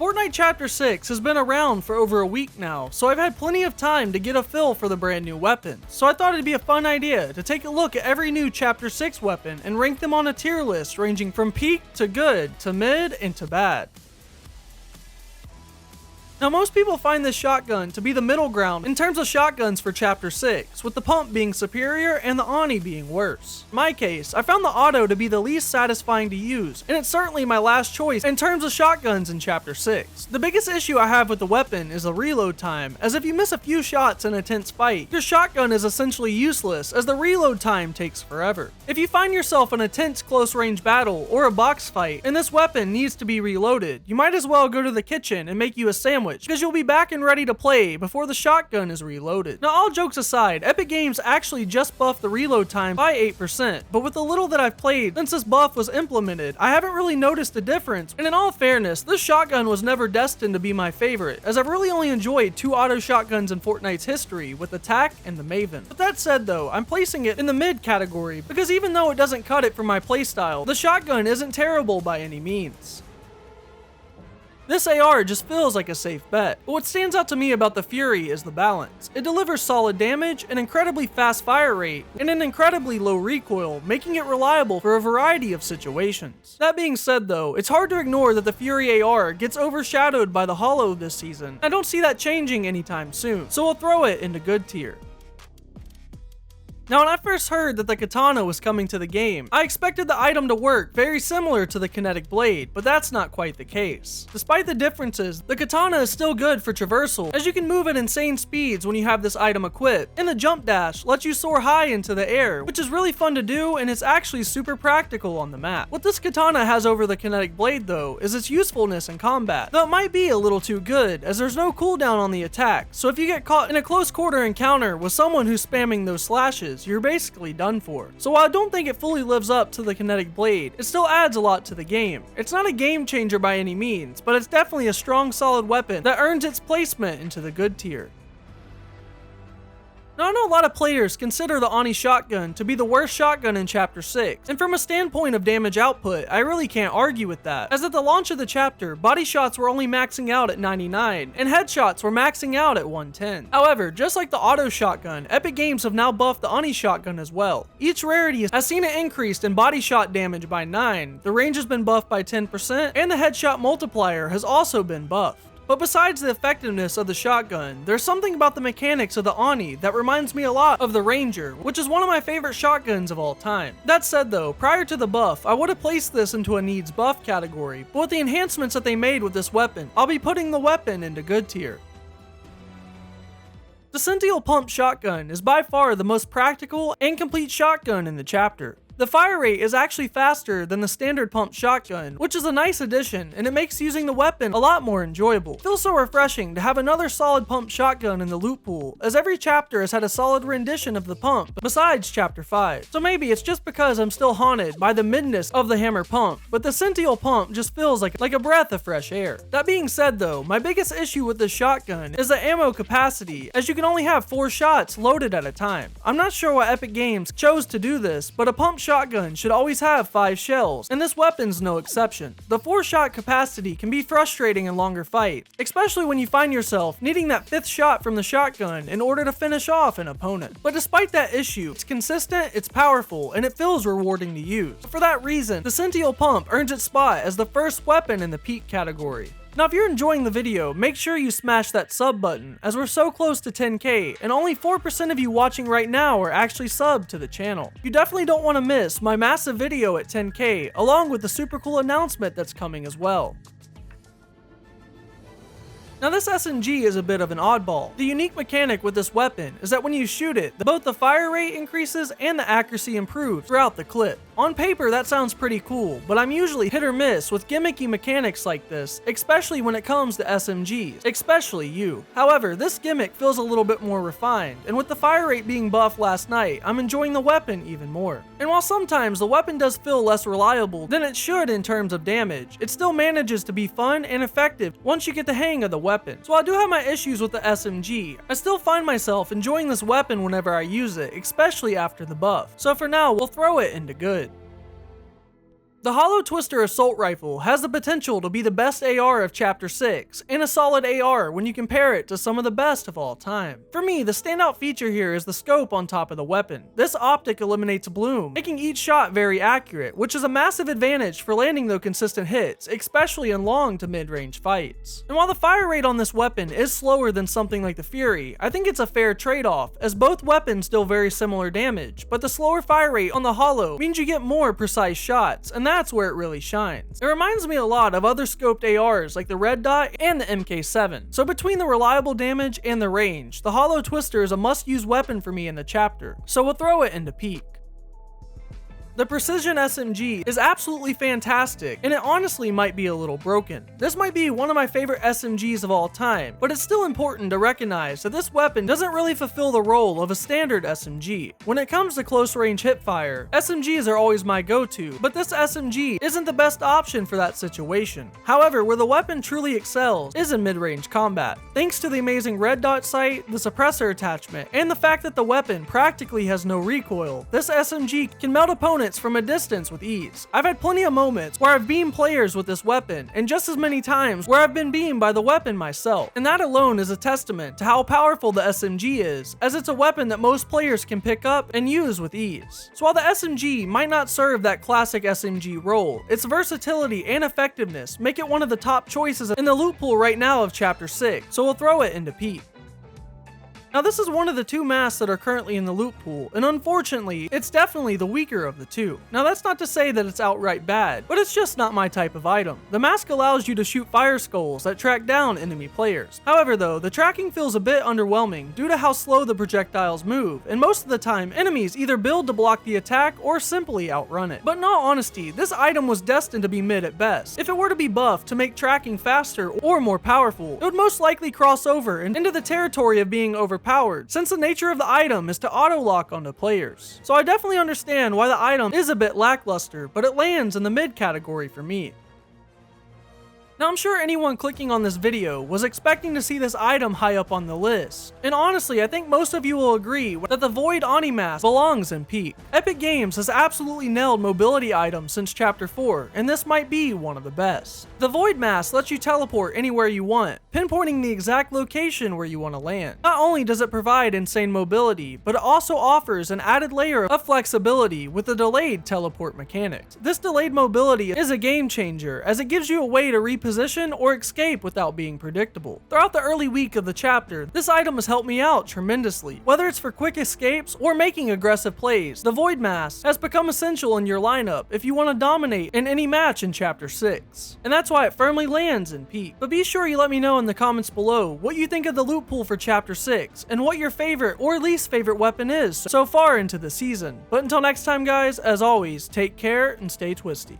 Fortnite Chapter 6 has been around for over a week now, so I've had plenty of time to get a feel for the brand new weapons. So I thought it'd be a fun idea to take a look at every new Chapter 6 weapon and rank them on a tier list ranging from peak to good to mid and to bad. Now most people find this shotgun to be the middle ground in terms of shotguns for Chapter 6, with the pump being superior and the Oni being worse. In my case, I found the auto to be the least satisfying to use, and it's certainly my last choice in terms of shotguns in Chapter 6. The biggest issue I have with the weapon is the reload time, as if you miss a few shots in a tense fight, your shotgun is essentially useless as the reload time takes forever. If you find yourself in a tense close range battle or a box fight, and this weapon needs to be reloaded, you might as well go to the kitchen and make you a sandwich, because you'll be back and ready to play before the shotgun is reloaded. Now all jokes aside, Epic Games actually just buffed the reload time by 8%, but with the little that I've played since this buff was implemented, I haven't really noticed a difference, and in all fairness, this shotgun was never destined to be my favorite, as I've really only enjoyed two auto shotguns in Fortnite's history, with the TAC and the Maven. With that said though, I'm placing it in the mid category, because even though it doesn't cut it for my playstyle, the shotgun isn't terrible by any means. This AR just feels like a safe bet, but what stands out to me about the Fury is the balance. It delivers solid damage, an incredibly fast fire rate, and an incredibly low recoil, making it reliable for a variety of situations. That being said though, it's hard to ignore that the Fury AR gets overshadowed by the Holo this season. I don't see that changing anytime soon, so we'll throw it into good tier. Now when I first heard that the katana was coming to the game, I expected the item to work very similar to the kinetic blade, but that's not quite the case. Despite the differences, the katana is still good for traversal, as you can move at insane speeds when you have this item equipped, and the jump dash lets you soar high into the air, which is really fun to do and it's actually super practical on the map. What this katana has over the kinetic blade though, is its usefulness in combat, though it might be a little too good, as there's no cooldown on the attack, so if you get caught in a close quarter encounter with someone who's spamming those slashes, you're basically done for. So while I don't think it fully lives up to the kinetic blade, it still adds a lot to the game. It's not a game changer by any means, but it's definitely a strong solid weapon that earns its placement into the good tier. Now I know a lot of players consider the Oni Shotgun to be the worst shotgun in Chapter 6, and from a standpoint of damage output, I really can't argue with that, as at the launch of the chapter, body shots were only maxing out at 99, and headshots were maxing out at 110. However, just like the auto shotgun, Epic Games have now buffed the Oni Shotgun as well. Each rarity has seen it increased in body shot damage by 9, the range has been buffed by 10%, and the headshot multiplier has also been buffed. But besides the effectiveness of the shotgun, there's something about the mechanics of the Oni that reminds me a lot of the Ranger, which is one of my favorite shotguns of all time. That said though, prior to the buff, I would have placed this into a needs buff category, but with the enhancements that they made with this weapon, I'll be putting the weapon into good tier. The Sentinel pump shotgun is by far the most practical and complete shotgun in the chapter. The fire rate is actually faster than the standard pump shotgun, which is a nice addition, and it makes using the weapon a lot more enjoyable. It feels so refreshing to have another solid pump shotgun in the loot pool, as every chapter has had a solid rendition of the pump, besides Chapter 5. So maybe it's just because I'm still haunted by the midness of the hammer pump, but the Sentinel pump just feels like a breath of fresh air. That being said though, my biggest issue with this shotgun is the ammo capacity, as you can only have 4 shots loaded at a time. I'm not sure why Epic Games chose to do this, but a pump shotgun should always have 5 shells, and this weapon's no exception. The 4-shot capacity can be frustrating in longer fights, especially when you find yourself needing that 5th shot from the shotgun in order to finish off an opponent. But despite that issue, it's consistent, it's powerful, and it feels rewarding to use. For that reason, the Sentinel pump earns its spot as the first weapon in the peak category. Now if you're enjoying the video, make sure you smash that sub button, as we're so close to 10k, and only 4% of you watching right now are actually subbed to the channel. You definitely don't want to miss my massive video at 10k, along with the super cool announcement that's coming as well. Now this SMG is a bit of an oddball. The unique mechanic with this weapon is that when you shoot it, both the fire rate increases and the accuracy improves throughout the clip. On paper that sounds pretty cool, but I'm usually hit or miss with gimmicky mechanics like this, especially when it comes to SMGs, especially you. However, this gimmick feels a little bit more refined, and with the fire rate being buffed last night, I'm enjoying the weapon even more. And while sometimes the weapon does feel less reliable than it should in terms of damage, it still manages to be fun and effective once you get the hang of the weapon. So while I do have my issues with the SMG, I still find myself enjoying this weapon whenever I use it, especially after the buff. So for now, we'll throw it into good. The Holo Twister Assault Rifle has the potential to be the best AR of Chapter 6, and a solid AR when you compare it to some of the best of all time. For me, the standout feature here is the scope on top of the weapon. This optic eliminates bloom, making each shot very accurate, which is a massive advantage for landing those consistent hits, especially in long to mid-range fights. And while the fire rate on this weapon is slower than something like the Fury, I think it's a fair trade-off, as both weapons deal very similar damage, but the slower fire rate on the Holo means you get more precise shots, and that's where it really shines. It reminds me a lot of other scoped ARs like the Red Dot and the MK7. So between the reliable damage and the range, the Holo Twister is a must-use weapon for me in the chapter, so we'll throw it into peak. The Precision SMG is absolutely fantastic, and it honestly might be a little broken. This might be one of my favorite SMGs of all time, but it's still important to recognize that this weapon doesn't really fulfill the role of a standard SMG. When it comes to close range hipfire, SMGs are always my go-to, but this SMG isn't the best option for that situation. However, where the weapon truly excels is in mid-range combat. Thanks to the amazing red dot sight, the suppressor attachment, and the fact that the weapon practically has no recoil, this SMG can melt opponents from a distance with ease. I've had plenty of moments where I've beamed players with this weapon, and just as many times where I've been beamed by the weapon myself. And that alone is a testament to how powerful the SMG is, as it's a weapon that most players can pick up and use with ease. So while the SMG might not serve that classic SMG role, its versatility and effectiveness make it one of the top choices in the loot pool right now of Chapter 6, so we'll throw it into peak. Now this is one of the two masks that are currently in the loot pool, and unfortunately, it's definitely the weaker of the two. Now that's not to say that it's outright bad, but it's just not my type of item. The mask allows you to shoot fire skulls that track down enemy players. However though, the tracking feels a bit underwhelming due to how slow the projectiles move, and most of the time, enemies either build to block the attack or simply outrun it. But in all honesty, this item was destined to be mid at best. If it were to be buffed to make tracking faster or more powerful, it would most likely cross over into the territory of being overpowered, since the nature of the item is to auto-lock onto players. So I definitely understand why the item is a bit lackluster, but it lands in the mid category for me. Now I'm sure anyone clicking on this video was expecting to see this item high up on the list, and honestly I think most of you will agree that the Void Oni Mask belongs in peak. Epic Games has absolutely nailed mobility items since Chapter 4, and this might be one of the best. The Void Mask lets you teleport anywhere you want, pinpointing the exact location where you want to land. Not only does it provide insane mobility, but it also offers an added layer of flexibility with the delayed teleport mechanic. This delayed mobility is a game changer, as it gives you a way to reposition or escape without being predictable. Throughout the early week of the chapter, this item has helped me out tremendously. Whether it's for quick escapes or making aggressive plays, the Void Mask has become essential in your lineup if you want to dominate in any match in Chapter 6. And that's why it firmly lands in peak. But be sure you let me know in the comments below what you think of the loot pool for Chapter 6, and what your favorite or least favorite weapon is so far into the season. But until next time guys, as always, take care and stay twisty.